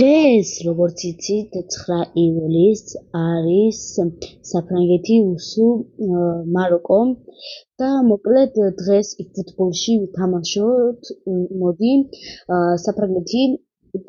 დღეს, როგორც იცით, 9 ივლისს არის საფრანგეთი უსუ მაროკო და მოკლედ დღეს ფუტბოლში ვითამაშოთ. მოდი საფრანგეთი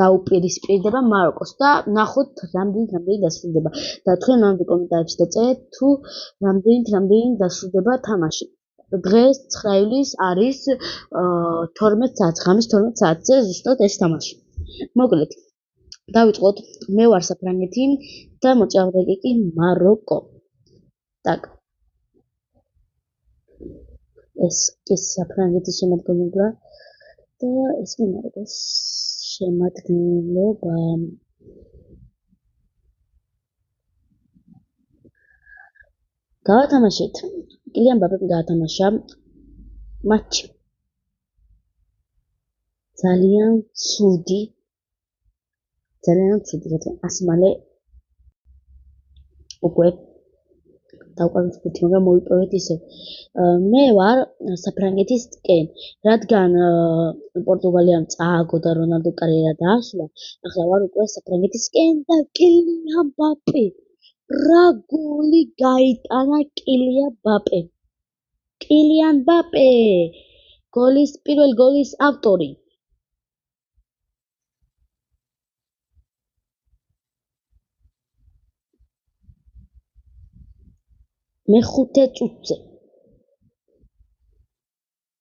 დაუპირისპირდება მაროკოს და ნახოთ რამდენი დასრულდება და თქვენ ამ კომენტარებში დაწერეთ თუ რამდენი დასრულდება თამაში. დღეს 9 ივლისს არის 12 საათი, ღამის 12 საათზე ზუსტად ეს თამაში. მოკლედ დავიწყოთ. მე ვარ საფრანგეთი და მოწინააღმდეგე კი მაროკო. так. ეს კი საფრანგეთის შემადგენლობა და ეს კი მაროკოს შემადგენლობა. გავათამაშეთ. კილიან მბაპემ გაათამაშა მატჩი. ძალიან ცუდი, რადგან ასე მალე უკვე დავყავით, მაგრამ მოვიპოვეთ ისე. მე ვარ საფრანგეთისკენ, რადგან პორტუგალიამ წააგო და რონალდო კარიერა დაასრულა, ახლა ვარ უკვე საფრანგეთისკენ და კილიან მბაპე. რა გოლი გაიტანა კილიან მბაპე. კილიან მბაპე, პირველი გოლის ავტორი. მეხუთე წუთზე.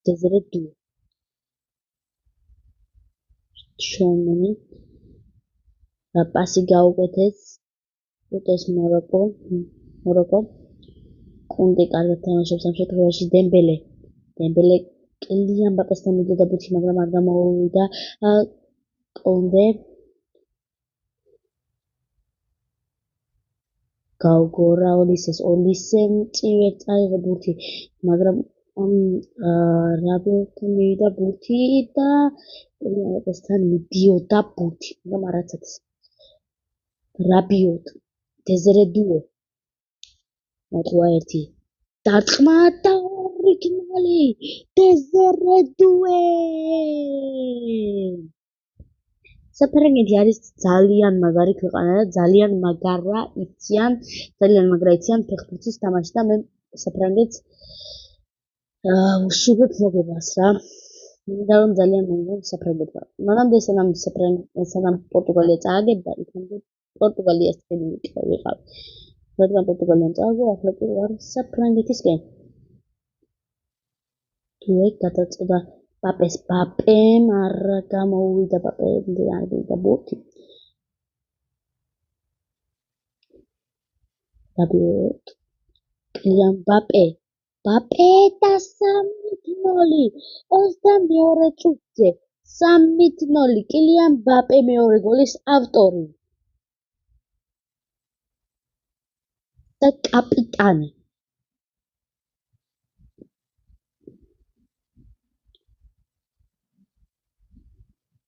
დეზერე დუე. შოუმენი. პასი გაუკეთეს. უტეს მაროკო. კონდე კარგად თამაშობს ამ შემთხვევაში. დემბელე კილიან მბაპესთან მიდოდა ბურთი, მაგრამ არ გამოუვიდა. კონდე გაუგორა ოლისემ წივერ წაიღო ბურთი, მაგრამ რაბიოტთან მივიდა ბურთი და კილიან მბაპესთან მიდიოდა ბურთი, მაგრამ არაცაც. რაბიოტ, დეზერე დუე. მოტყვა 1. დარტყმა და ორიგინალი. დეზერე დუე. საფრანგეთი არის ძალიან მაგარი ქვეყანა და ძალიან მაგრა იციან ფეხბურთის თამაში და მე საფრანგეთს უშუქებ მოგებას რა. მინდა რომ ძალიან მომგონ საფრანგეთმა. მანამდე სანამ პორტუგალია წააგებდა, იქამდე პორტუგალიას წინ ვიყავ. რადგან პორტუგალიამ წააგო, ახლა კი ვარ საფრანგეთისკენ. დუე გადაწყვეტა მბაპემ არ გამოუვიდა ბურთი. რაბიოტ, კილიან მბაპე და 3-0 22 წუთზე. 3-0 კილიან მბაპე მეორე გოლის ავტორი და კაპიტანი.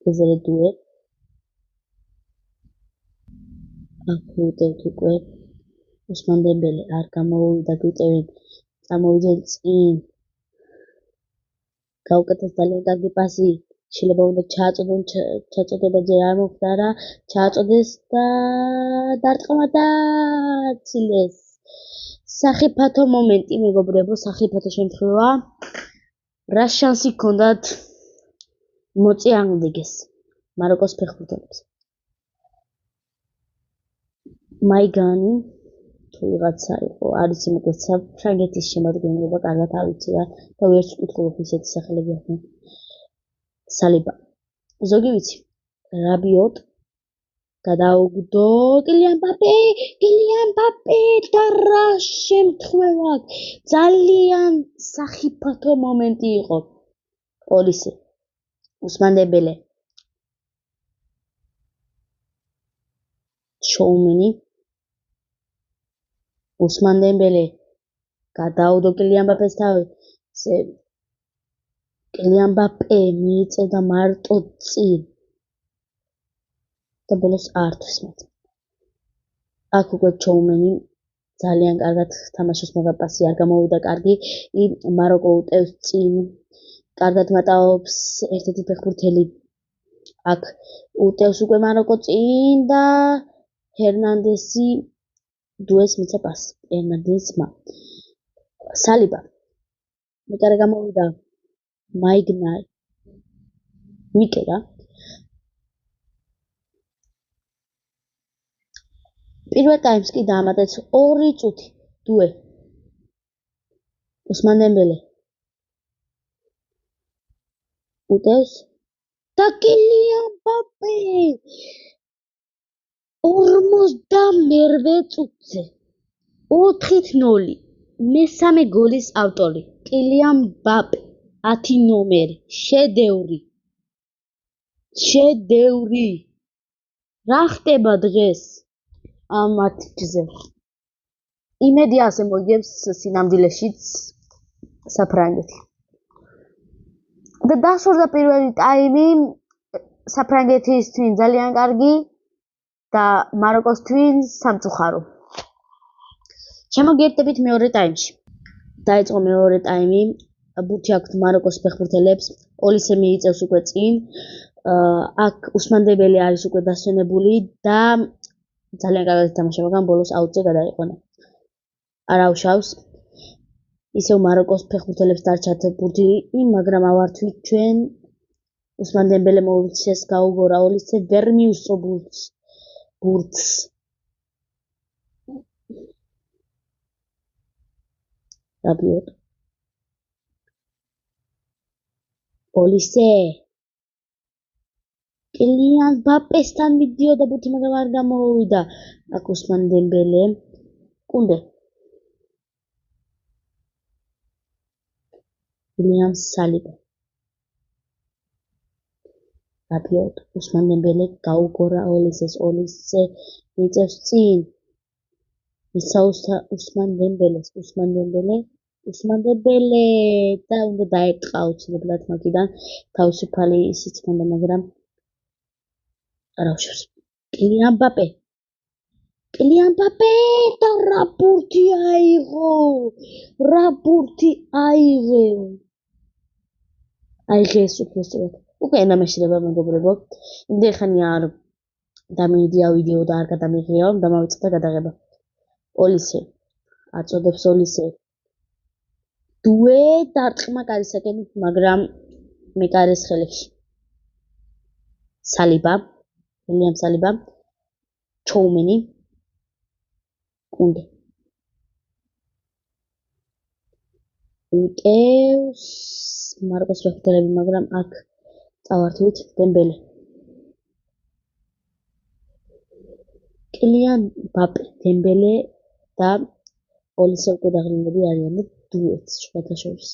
დეზერე დუე. აქვუტევთ უკვე. უსმან დემბელე არ გამოუვიდა, გვიტევენ წამოვიდნენ წინ. გაუკეთეს ძალიან კარგი პასი. შეიძლება უნდა ჩაწოდება ჯერ არ მოხდა რა, ჩააწოდეს და დარტყმა და ცილეს. სახიფათო მომენტი, მეგობრებო, სახიფათო შემთხვევა. რა შანსი ჰქონდათ მოწინააღმდეგეს მაროკოს ფეხბურთელებს. მაიგანი თუ ვიღაცა იყო, არის მოკლედ საფრანგეთის შემადგენლობა, კარგად არ ვიცი რა და ვერც ვკითხულობ ისეთი სახელები ახლა. სალიბა. ზოგი ვიცი. რაბიოტ გადაუგდო კილიან მბაპე და რა შემთხვევა. ძალიან სახიფათო მომენტი იყო. ოლისე. უსმან დემბელე. შოუმენი. უსმან დემბელე გადაუდო კილიან მბაპეს თავი. კილიან მბაპე მიიწევდა მარტო წინ და ბოლოს ართვის მათ. აქ უკვე შოუმენი ძალიან კარგად თამაშობს, მაგრამ პასი არ გამოვიდა კარგი. მაროკო უტევს წინ, კარგად მატაობს, ერთ-ერთი ფეხბურთელი აქ უტევს უკვე მაროკო წინ და ჰერნანდესი დუეს მიცა პასი. ჰერნანდესმა. სალიბა. მეკარე გამოვიდა. მაიგნაი. მიკერა. პირველ ტაიმს კი დაამატეს 2 წუთი. დუე. უსმან დემბელე. უტევს და კილიან მბაპე 48 წუთზე 4-0 მესამე გოლის ავტორი კილიან მბაპე 10 ნომერი შედევრი რა ხდება დღეს ამ მატჩზე იმედი ასე მოიგებს სინამდვილეშიც საფრანგეთი და დასურდა პირველი ტაიმი საფრანგეთისთვის ძალიან კარგი და მაროკოსთვის სამწუხარო. შემოგიერთებით მეორე ტაიმში. დაიწყო მეორე ტაიმი. ბურთი აქვთ მაროკოს ფეხბურთელებს. ოლისე მიიწევს უკვე წინ. აქ უსმან დემბელე არის უკვე დასვენებული და ძალიან კარგად ითამაშა, მაგრამ ბოლოს აუტზე გადაიყვანა. არ აუშავს. ისევ მაროკოს ფეხბურთელებს დარჩათ ბურთი, მაგრამ ავართვით ჩვენ უსმან დემბელე მოუწეს გაუგორა ოლისე ვერ მიუსწრო ბურთს. რაბიოთ. ოლისე. კილიან მბაპესთან მიდიოდა ბურთი, მაგრამ არ გამოვიდა. აქ უსმან დემბელე. კუნდე. ვილიამ სალიბა. რაბიოთ. უსმან დემბელე გაუგორა ოლისეს. ოლისე მიწევს წინ. მისაუსა უსმან დემბელეს. უსმან დემბელე და უნდა დაეტყა აუცილებლად მაგიდან თავისუფალი ისიც ჰქონდა, მაგრამ არ აუშავს. კილიან მბაპე და რა ბურთი აიღო. აიღეს უბრალოდ. უკვე ენამეშრება მეგობრებო. იმდენ ხანი არ დამიდია ვიდეო და არ გადამიღია, დამავიწყდა გადაღება. ოლისე. აწოდებს ოლისე. დუე დარტყმა კარისაკენით, მაგრამ მეკარეს ხელებში. სალიბა. ვილიამ სალიბა. ჩოუმენი. კუნდე. უტევს მარკოს ფეხბურთელები, მაგრამ აქ წავართვით დემბელე. კილიან მბაპე, დემბელე და ოლისე უკვე დაღლილები არიან და დუეტს სხვათა შორის.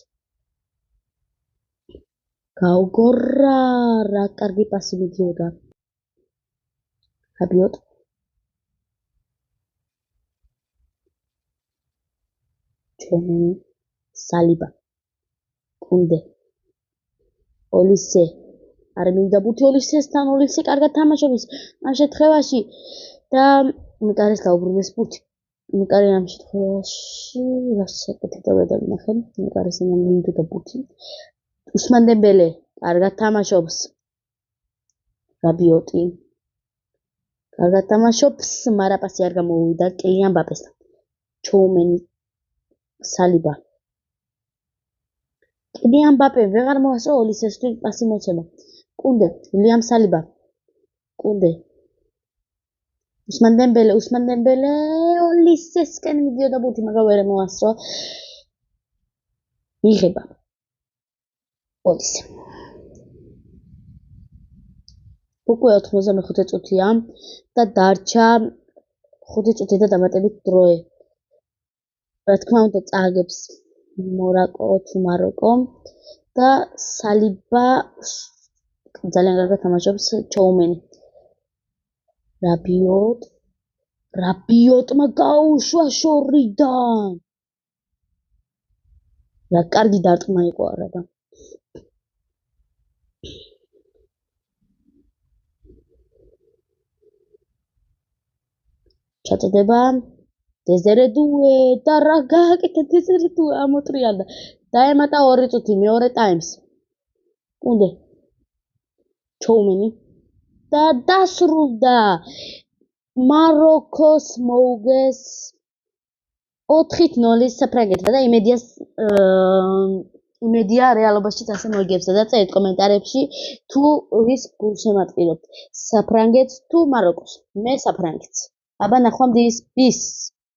გაუგორა რა კარგი პასი მიდიოდა. რაბიოთ. ჩოუმენი. სალიბა. კუნდე. ოლისე. არ მინდა ბურთი ოლისესთან, ოლისე კარგად თამაშობს ამ შეთხევაში და მეკარეს გაუბრუნეს ბურთი. მეკარე ამ შეთხევაში რასაკეთებ და ვნახე, მეკარეს მინდოდა ბურთი. უსმან დემბელე კარგად თამაშობს. რაბიოტი. კარგად თამაშობს, მაგრამ პასი არ გამოვიდა კილიან მბაპესთან. ჩოუმენი. სალიბა. კილიან მბაპე ვეღარ მოასწრო ოლისესთვის პასი მოცემა. კუნდე. ვილიამ სალიბა. კუნდე. უსმან დემბელე ოლისესკენ მიდიოდა ბურთი, მაგრამ ვერ მოასწრო. მიიღება. ოლისე. უკვე 95 წუთია და დარჩა 5 წუთი და დამატებით დროე. რა თქმა უნდა წააგებს მაროკო და სალიბა ძალიან კარგად თამაშობს. ჩოუმენი. რაბიოტმა გაუშვა შორიდან. რა კარგი დარტყმა იყო არა და ჩაწოდება დეზერე დუე და რა გააკეთა დეზერე დუე ამოტრიალდა. დაემატა 2 წუთი მეორე ტაიმს. კუნდე. ჩოუმენი. და დასრულდა. მაროკოს მოუგეს 4-0 საფრანგეთმა და იმედია რეალობაშიც ასე მოიგებს და წერეთ კომენტარებში თუ ვის გულს შემატკივრებთ საფრანგეთს თუ მაროკოს. მე საფრანგეთს. აბა ნახვამდის. Peace.